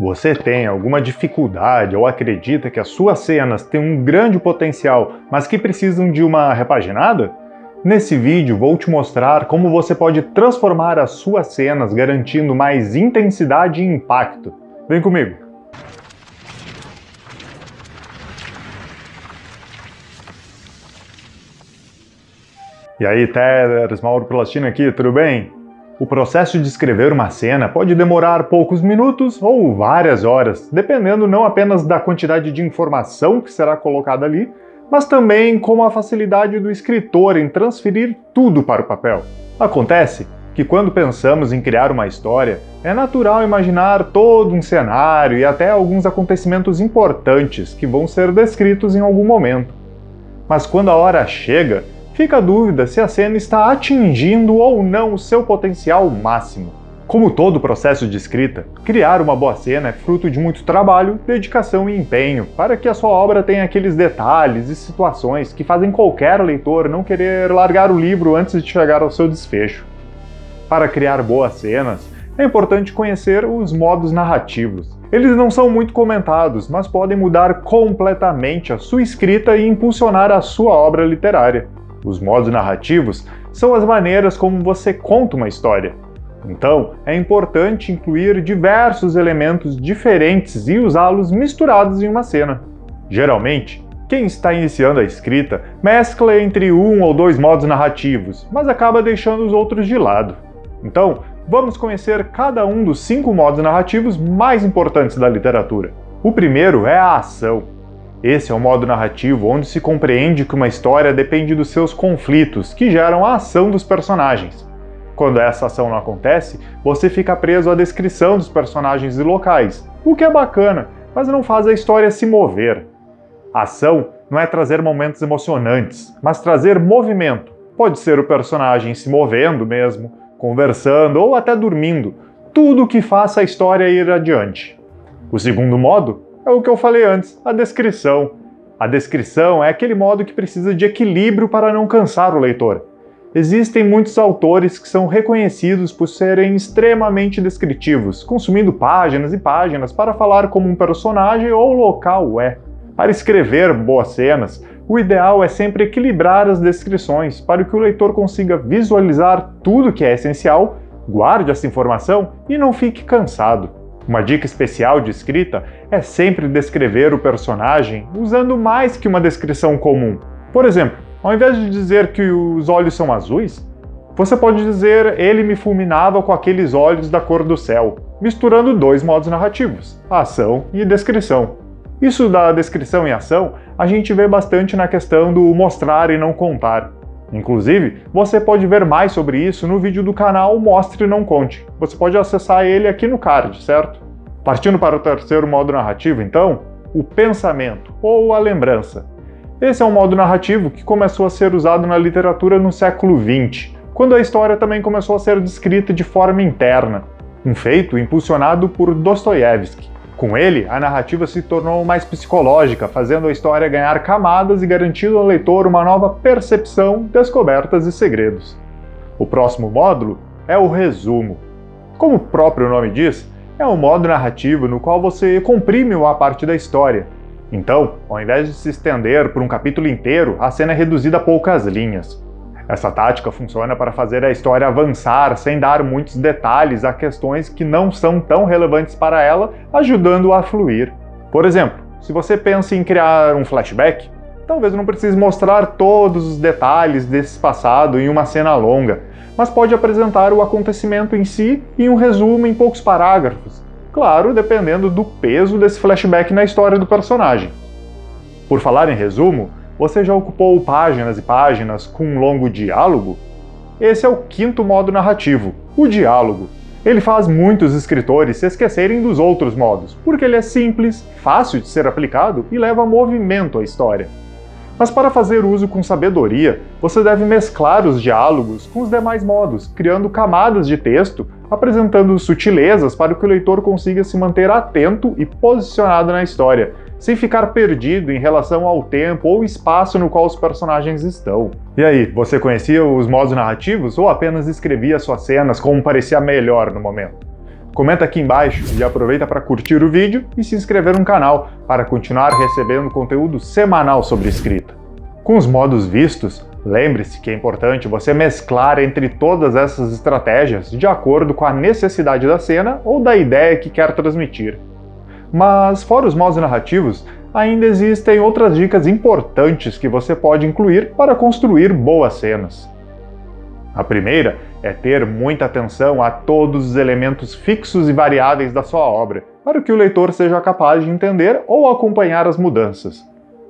Você tem alguma dificuldade ou acredita que as suas cenas têm um grande potencial, mas que precisam de uma repaginada? Nesse vídeo vou te mostrar como você pode transformar as suas cenas garantindo mais intensidade e impacto. Vem comigo! E aí, Tethers, Mauro Plastino aqui, tudo bem? O processo de escrever uma cena pode demorar poucos minutos ou várias horas, dependendo não apenas da quantidade de informação que será colocada ali, mas também com a facilidade do escritor em transferir tudo para o papel. Acontece que quando pensamos em criar uma história, é natural imaginar todo um cenário e até alguns acontecimentos importantes que vão ser descritos em algum momento. Mas quando a hora chega, fica a dúvida se a cena está atingindo ou não o seu potencial máximo. Como todo processo de escrita, criar uma boa cena é fruto de muito trabalho, dedicação e empenho para que a sua obra tenha aqueles detalhes e situações que fazem qualquer leitor não querer largar o livro antes de chegar ao seu desfecho. Para criar boas cenas, é importante conhecer os modos narrativos. Eles não são muito comentados, mas podem mudar completamente a sua escrita e impulsionar a sua obra literária. Os modos narrativos são as maneiras como você conta uma história. Então, é importante incluir diversos elementos diferentes e usá-los misturados em uma cena. Geralmente, quem está iniciando a escrita mescla entre um ou dois modos narrativos, mas acaba deixando os outros de lado. Então, vamos conhecer cada um dos 5 modos narrativos mais importantes da literatura. O primeiro é a ação. Esse é o modo narrativo onde se compreende que uma história depende dos seus conflitos, que geram a ação dos personagens. Quando essa ação não acontece, você fica preso à descrição dos personagens e locais, o que é bacana, mas não faz a história se mover. A ação não é trazer momentos emocionantes, mas trazer movimento. Pode ser o personagem se movendo mesmo, conversando ou até dormindo, tudo que faça a história ir adiante. O segundo modo é o que eu falei antes, a descrição. A descrição é aquele modo que precisa de equilíbrio para não cansar o leitor. Existem muitos autores que são reconhecidos por serem extremamente descritivos, consumindo páginas e páginas para falar como um personagem ou local é. Para escrever boas cenas, o ideal é sempre equilibrar as descrições para que o leitor consiga visualizar tudo que é essencial, guarde essa informação e não fique cansado. Uma dica especial de escrita é sempre descrever o personagem usando mais que uma descrição comum. Por exemplo, ao invés de dizer que os olhos são azuis, você pode dizer ele me fulminava com aqueles olhos da cor do céu, misturando 2 modos narrativos, ação e descrição. Isso da descrição e ação a gente vê bastante na questão do mostrar e não contar. Inclusive, você pode ver mais sobre isso no vídeo do canal Mostre e Não Conte. Você pode acessar ele aqui no card, certo? Partindo para o terceiro modo narrativo, então, o pensamento, ou a lembrança. Esse é um modo narrativo que começou a ser usado na literatura no século XX, quando a história também começou a ser descrita de forma interna, um feito impulsionado por Dostoiévski. Com ele, a narrativa se tornou mais psicológica, fazendo a história ganhar camadas e garantindo ao leitor uma nova percepção, descobertas e segredos. O próximo módulo é o resumo. Como o próprio nome diz, é um modo narrativo no qual você comprime uma parte da história. Então, ao invés de se estender por um capítulo inteiro, a cena é reduzida a poucas linhas. Essa tática funciona para fazer a história avançar sem dar muitos detalhes a questões que não são tão relevantes para ela, ajudando a fluir. Por exemplo, se você pensa em criar um flashback, talvez não precise mostrar todos os detalhes desse passado em uma cena longa, mas pode apresentar o acontecimento em si em um resumo em poucos parágrafos, claro, dependendo do peso desse flashback na história do personagem. Por falar em resumo, você já ocupou páginas e páginas com um longo diálogo? Esse é o 5º modo narrativo, o diálogo. Ele faz muitos escritores se esquecerem dos outros modos, porque ele é simples, fácil de ser aplicado e leva movimento à história. Mas para fazer uso com sabedoria, você deve mesclar os diálogos com os demais modos, criando camadas de texto, apresentando sutilezas para que o leitor consiga se manter atento e posicionado na história, sem ficar perdido em relação ao tempo ou espaço no qual os personagens estão. E aí, você conhecia os modos narrativos ou apenas escrevia suas cenas como parecia melhor no momento? Comenta aqui embaixo e aproveita para curtir o vídeo e se inscrever no canal para continuar recebendo conteúdo semanal sobre escrita. Com os modos vistos, lembre-se que é importante você mesclar entre todas essas estratégias de acordo com a necessidade da cena ou da ideia que quer transmitir. Mas, fora os modos narrativos, ainda existem outras dicas importantes que você pode incluir para construir boas cenas. A primeira é ter muita atenção a todos os elementos fixos e variáveis da sua obra, para que o leitor seja capaz de entender ou acompanhar as mudanças.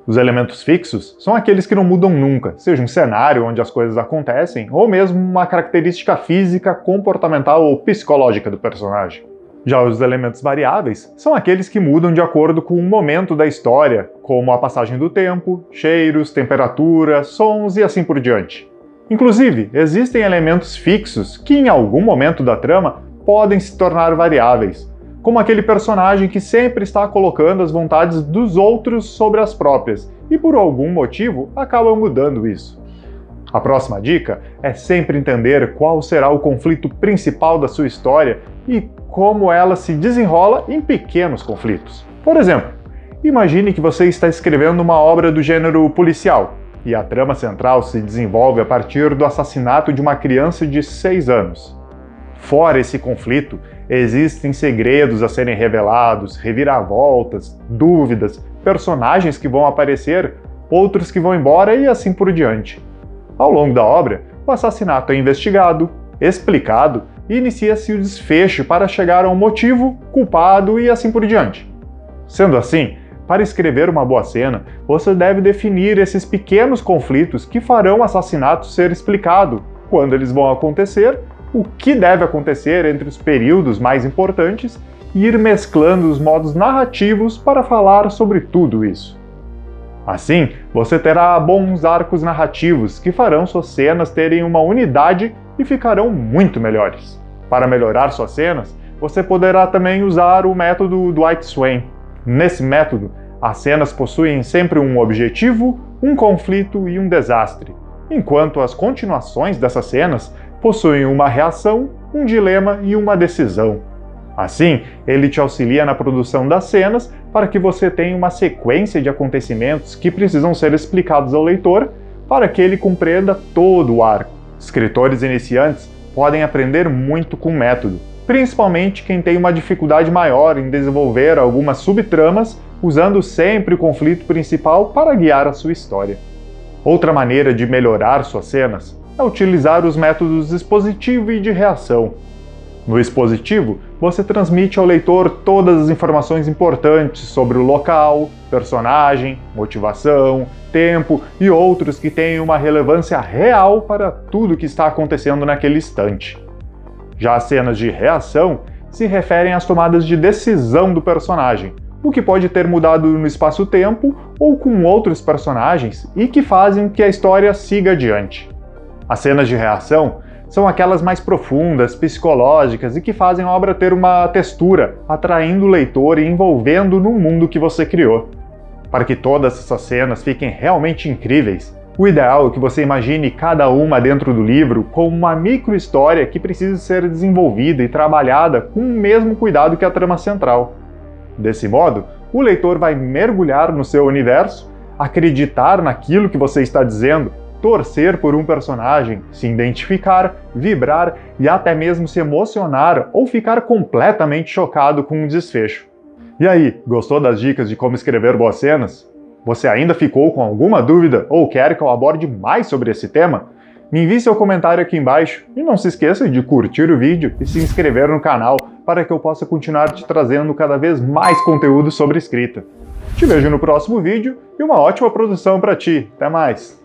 Os elementos fixos são aqueles que não mudam nunca, seja um cenário onde as coisas acontecem, ou mesmo uma característica física, comportamental ou psicológica do personagem. Já os elementos variáveis são aqueles que mudam de acordo com o momento da história, como a passagem do tempo, cheiros, temperatura, sons e assim por diante. Inclusive, existem elementos fixos que em algum momento da trama podem se tornar variáveis, como aquele personagem que sempre está colocando as vontades dos outros sobre as próprias e por algum motivo acaba mudando isso. A próxima dica é sempre entender qual será o conflito principal da sua história e como ela se desenrola em pequenos conflitos. Por exemplo, imagine que você está escrevendo uma obra do gênero policial e a trama central se desenvolve a partir do assassinato de uma criança de 6 anos. Fora esse conflito, existem segredos a serem revelados, reviravoltas, dúvidas, personagens que vão aparecer, outros que vão embora e assim por diante. Ao longo da obra, o assassinato é investigado, explicado e inicia-se o desfecho para chegar a um motivo, culpado e assim por diante. Sendo assim, para escrever uma boa cena, você deve definir esses pequenos conflitos que farão o assassinato ser explicado, quando eles vão acontecer, o que deve acontecer entre os períodos mais importantes e ir mesclando os modos narrativos para falar sobre tudo isso. Assim, você terá bons arcos narrativos que farão suas cenas terem uma unidade e ficarão muito melhores. Para melhorar suas cenas, você poderá também usar o método Dwight Swain. Nesse método, as cenas possuem sempre um objetivo, um conflito e um desastre, enquanto as continuações dessas cenas possuem uma reação, um dilema e uma decisão. Assim, ele te auxilia na produção das cenas para que você tenha uma sequência de acontecimentos que precisam ser explicados ao leitor para que ele compreenda todo o arco. Escritores iniciantes podem aprender muito com o método, principalmente quem tem uma dificuldade maior em desenvolver algumas subtramas, usando sempre o conflito principal para guiar a sua história. Outra maneira de melhorar suas cenas é utilizar os métodos expositivo e de reação. No expositivo, você transmite ao leitor todas as informações importantes sobre o local, personagem, motivação, tempo e outros que têm uma relevância real para tudo que está acontecendo naquele instante. Já as cenas de reação se referem às tomadas de decisão do personagem, o que pode ter mudado no espaço-tempo ou com outros personagens e que fazem que a história siga adiante. As cenas de reação são aquelas mais profundas, psicológicas e que fazem a obra ter uma textura, atraindo o leitor e envolvendo no mundo que você criou. Para que todas essas cenas fiquem realmente incríveis, o ideal é que você imagine cada uma dentro do livro como uma micro-história que precisa ser desenvolvida e trabalhada com o mesmo cuidado que a trama central. Desse modo, o leitor vai mergulhar no seu universo, acreditar naquilo que você está dizendo, torcer por um personagem, se identificar, vibrar e até mesmo se emocionar ou ficar completamente chocado com o desfecho. E aí, gostou das dicas de como escrever boas cenas? Você ainda ficou com alguma dúvida ou quer que eu aborde mais sobre esse tema? Me envie seu comentário aqui embaixo e não se esqueça de curtir o vídeo e se inscrever no canal para que eu possa continuar te trazendo cada vez mais conteúdo sobre escrita. Te vejo no próximo vídeo e uma ótima produção para ti. Até mais!